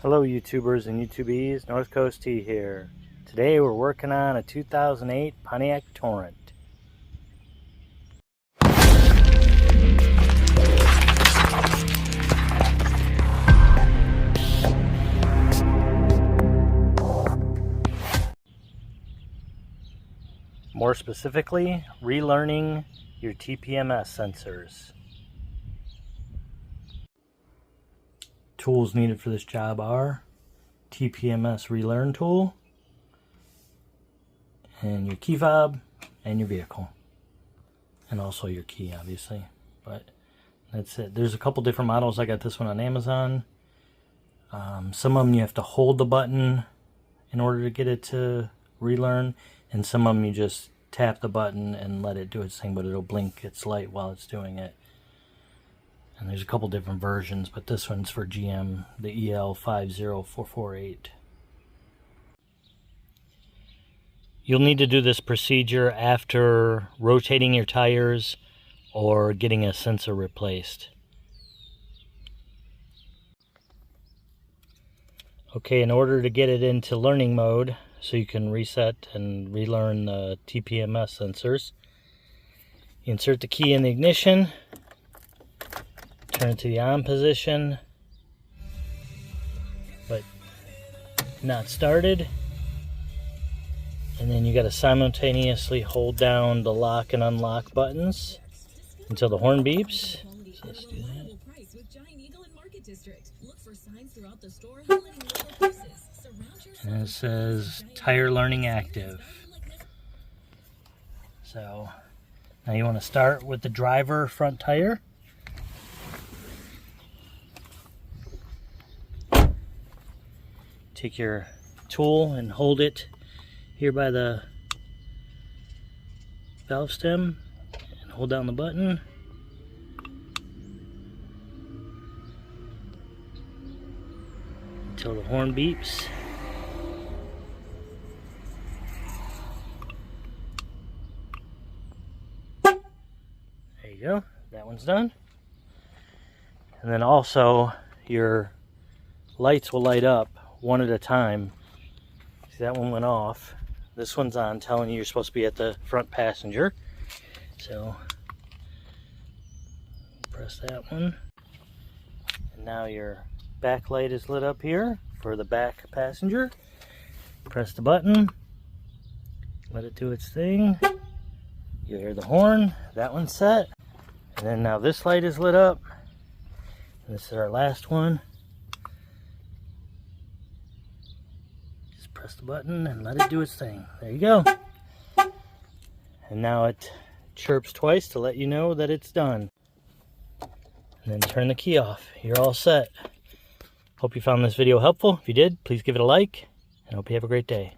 Hello YouTubers and YouTubies, North Coast T here. Today we're working on a 2008 Pontiac Torrent. More specifically, relearning your TPMS sensors. Tools needed for this job are TPMS relearn tool and your key fob and your vehicle, and also your key obviously, but that's it. There's a couple different models. I got this one on Amazon. Some of them you have to hold the button in order to get it to relearn, and some of them you just tap the button and let it do its thing, but it'll blink its light while it's doing it. And there's a couple different versions, but this one's for GM, the EL50448. You'll need to do this procedure after rotating your tires or getting a sensor replaced. Okay, in order to get it into learning mode, so you can reset and relearn the TPMS sensors, you insert the key in the ignition, turn it to the on position, but not started, and then you got to simultaneously hold down the lock and unlock buttons until the horn beeps. So let's do that. And it says tire learning active. So now you want to start with the driver front tire. Take your tool and hold it here by the valve stem and hold down the button. Until the horn beeps. There you go, that one's done. And then also your lights will light up one at a time. See, that one went off. This one's on, telling you you're supposed to be at the front passenger. So press that one. And now your back light is lit up here for the back passenger. Press the button. Let it do its thing. You hear the horn. That one's set. And then now this light is lit up. And this is our last one. Press the button and let it do its thing. There you go. And now it chirps twice to let you know that it's done. And then turn the key off. You're all set. Hope you found this video helpful. If you did, please give it a like, and hope you have a great day.